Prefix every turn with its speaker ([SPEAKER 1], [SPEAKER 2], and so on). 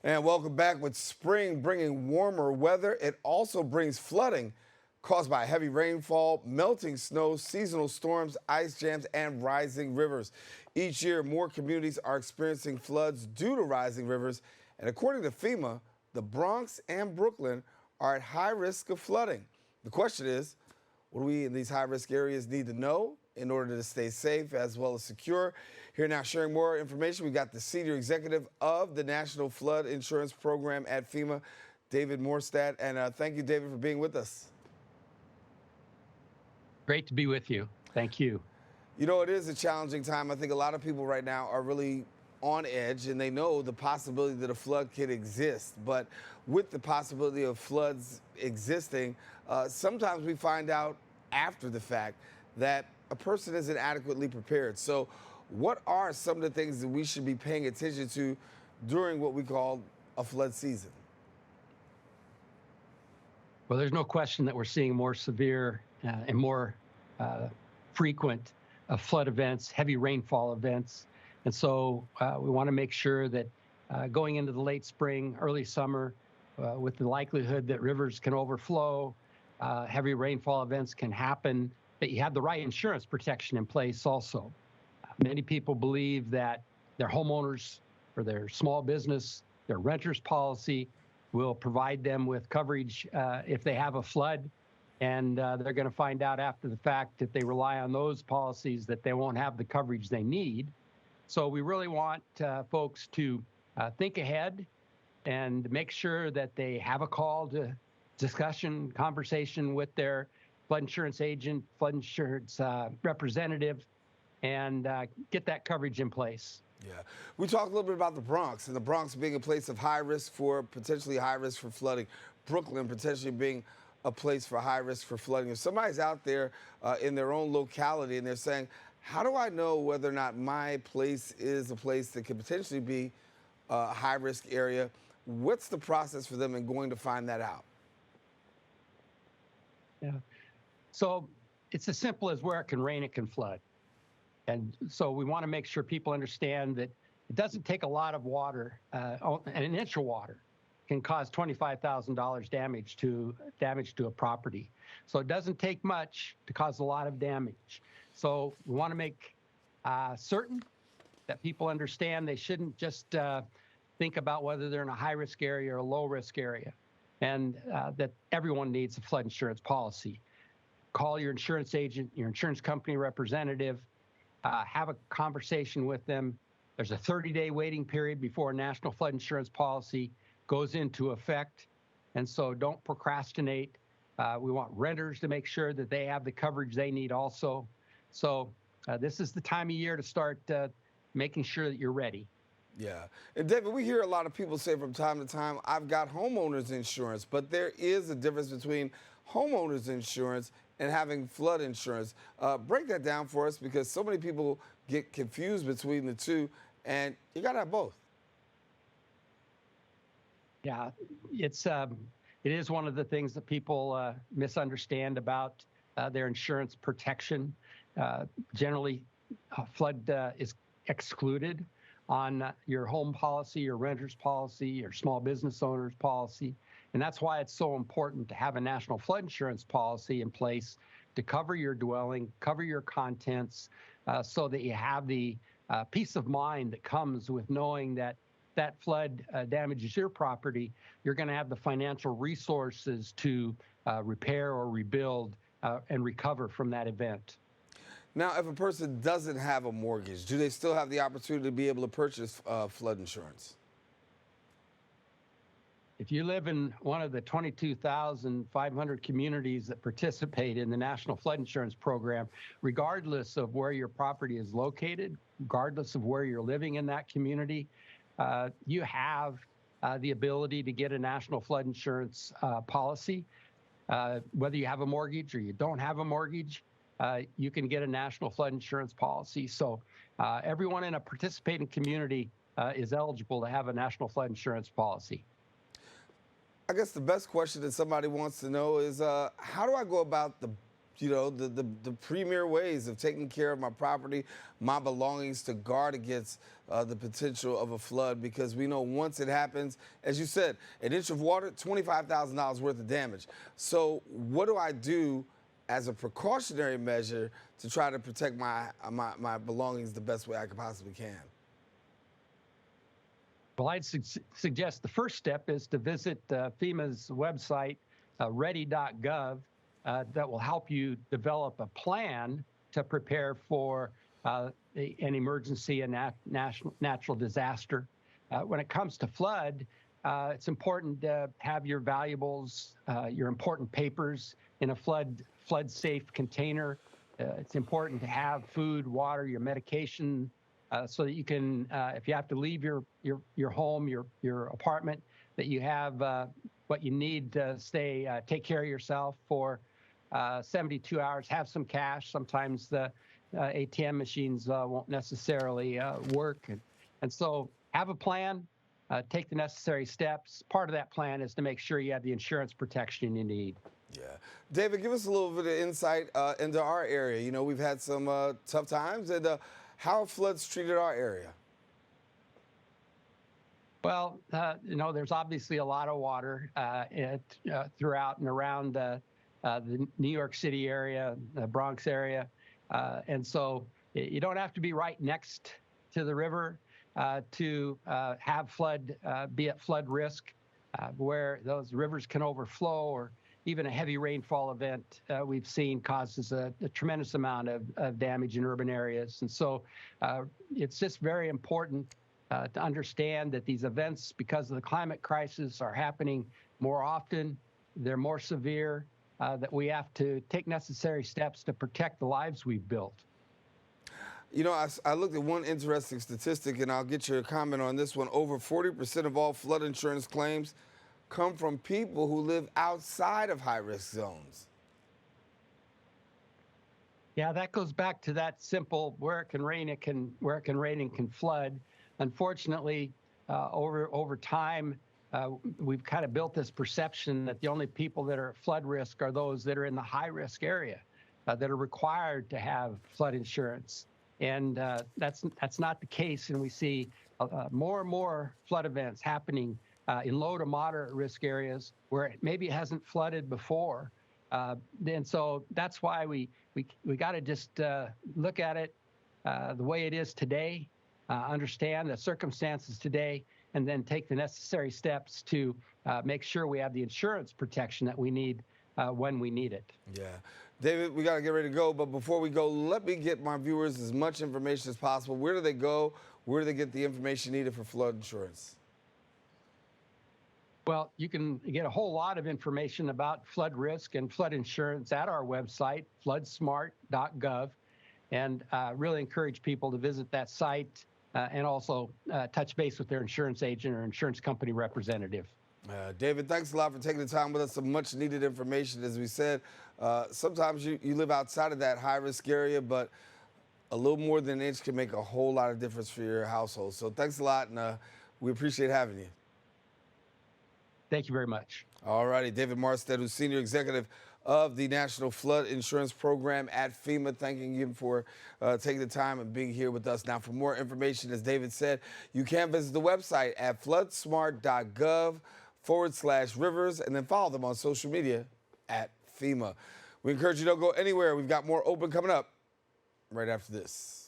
[SPEAKER 1] And welcome back. With spring bringing warmer weather, it also brings flooding caused by heavy rainfall, melting snow, seasonal storms, ice jams, and rising rivers. Each year, more communities are experiencing floods due to rising rivers. And according to FEMA, the Bronx and Brooklyn are at high risk of flooding. The question is, what do we in these high-risk areas need to know in order to stay safe as well as secure? Here now sharing more information, we got the Senior Executive of the National Flood Insurance Program at FEMA, David Maurstad. And thank you, David, for being with us.
[SPEAKER 2] Great to be with you. Thank you.
[SPEAKER 1] You know, it is a challenging time. I think a lot of people right now are really on edge, and they know the possibility that a flood could exist. But with the possibility of floods existing, sometimes we find out after the fact that a person isn't adequately prepared. So what are some of the things that we should be paying attention to during what we call a flood season?
[SPEAKER 2] Well, there's no question that we're seeing more severe and more frequent flood events, heavy rainfall events. And so we want to make sure that going into the late spring, early summer, with the likelihood that rivers can overflow, heavy rainfall events can happen, that you have the right insurance protection in place also. Many people believe that their homeowners or their small business, their renter's policy will provide them with coverage if they have a flood. And they're going to find out after the fact, if they rely on those policies, that they won't have the coverage they need. So we really want folks to think ahead and make sure that they have a call to discussion, conversation with their flood insurance agent, flood insurance representative, and get that coverage in place.
[SPEAKER 1] Yeah. We talked a little bit about the Bronx, and the Bronx being a place of high risk for, potentially high risk for flooding. Brooklyn potentially being a place for high risk for flooding. If somebody's out there in their own locality and they're saying, how do I know whether or not my place is a place that could potentially be a high risk area? What's the process for them in going to find that out?
[SPEAKER 2] Yeah. So it's as simple as where it can rain, it can flood. And so we want to make sure people understand that it doesn't take a lot of water, an inch of water can cause $25,000 damage to a property. So it doesn't take much to cause a lot of damage. So we want to make certain that people understand they shouldn't just think about whether they're in a high-risk area or a low-risk area, and that everyone needs a flood insurance policy. Call your insurance agent, your insurance company representative, have a conversation with them. There's a 30-day waiting period before a national flood insurance policy goes into effect, and so don't procrastinate. We want renters to make sure that they have the coverage they need also. So this is the time of year to start making sure that you're ready.
[SPEAKER 1] Yeah. And David, we hear a lot of people say from time to time, I've got homeowners insurance, but there is a difference between homeowners insurance and having flood insurance. Break that down for us, because so many people get confused between the two, and you got to have both.
[SPEAKER 2] Yeah, it is one of the things that people misunderstand about their insurance protection. Generally, flood is excluded on your home policy, your renter's policy, your small business owner's policy. And that's why it's so important to have a national flood insurance policy in place to cover your dwelling, cover your contents, so that you have the peace of mind that comes with knowing that that flood damages your property, you're going to have the financial resources to repair or rebuild and recover from that event.
[SPEAKER 1] Now, if a person doesn't have a mortgage, do they still have the opportunity to be able to purchase flood insurance?
[SPEAKER 2] If you live in one of the 22,500 communities that participate in the National Flood Insurance Program, regardless of where your property is located, regardless of where you're living in that community, you have the ability to get a national flood insurance policy. Whether you have a mortgage or you don't have a mortgage, you can get a national flood insurance policy. So everyone in a participating community is eligible to have a national flood insurance policy.
[SPEAKER 1] I guess the best question that somebody wants to know is, how do I go about the premier ways of taking care of my property, my belongings, to guard against the potential of a flood, because we know once it happens, as you said, an inch of water, $25,000 worth of damage. So what do I do as a precautionary measure to try to protect my belongings the best way I possibly can?
[SPEAKER 2] Well, I'd suggest the first step is to visit FEMA's website, ready.gov. That will help you develop a plan to prepare for an emergency and natural disaster. When it comes to flood, it's important to have your valuables, your important papers in a flood-safe container. It's important to have food, water, your medication, so that you can, if you have to leave your home, your apartment, that you have what you need to take care of yourself for 72 hours. Have some cash. Sometimes the ATM machines won't necessarily work, and so have a plan. Take the necessary steps. Part of that plan is to make sure you have the insurance protection you need.
[SPEAKER 1] Yeah. David, give us a little bit of insight into our area. You know, we've had some tough times, and how have floods treated our area?
[SPEAKER 2] Well, there's obviously a lot of water throughout and around the New York City area, the Bronx area. And so you don't have to be right next to the river to have be at flood risk, where those rivers can overflow, or even a heavy rainfall event we've seen causes a tremendous amount of damage in urban areas. And so it's just very important to understand that these events, because of the climate crisis, are happening more often. They're more severe, that we have to take necessary steps to protect the lives we've built.
[SPEAKER 1] You know, I looked at one interesting statistic, and I'll get your comment on this one. Over 40% of all flood insurance claims come from people who live outside of high-risk zones.
[SPEAKER 2] Yeah, that goes back to that simple: where it can rain, it can flood. Unfortunately, over time, we've kind of built this perception that the only people that are at flood risk are those that are in the high-risk area, that are required to have flood insurance. And that's not the case. And we see more and more flood events happening in low to moderate risk areas where it maybe hasn't flooded before. And so that's why we got to just look at it the way it is today, understand the circumstances today, and then take the necessary steps to make sure we have the insurance protection that we need when we need it.
[SPEAKER 1] Yeah. David, we got to get ready to go. But before we go, let me get my viewers as much information as possible. Where do they go? Where do they get the information needed for flood insurance?
[SPEAKER 2] Well, you can get a whole lot of information about flood risk and flood insurance at our website, floodsmart.gov. And really encourage people to visit that site and also touch base with their insurance agent or insurance company representative.
[SPEAKER 1] David, thanks a lot for taking the time with us. Some much needed information. As we said, sometimes you live outside of that high-risk area, but a little more than an inch can make a whole lot of difference for your household. So thanks a lot, and we appreciate having you.
[SPEAKER 2] Thank you very much.
[SPEAKER 1] All righty. David Maurstad, who's Senior Executive of the National Flood Insurance Program at FEMA, thanking you for taking the time and being here with us. Now, for more information, as David said, you can visit the website at floodsmart.gov/rivers, and then follow them on social media at FEMA. We encourage you to don't go anywhere. We've got more Open coming up right after this.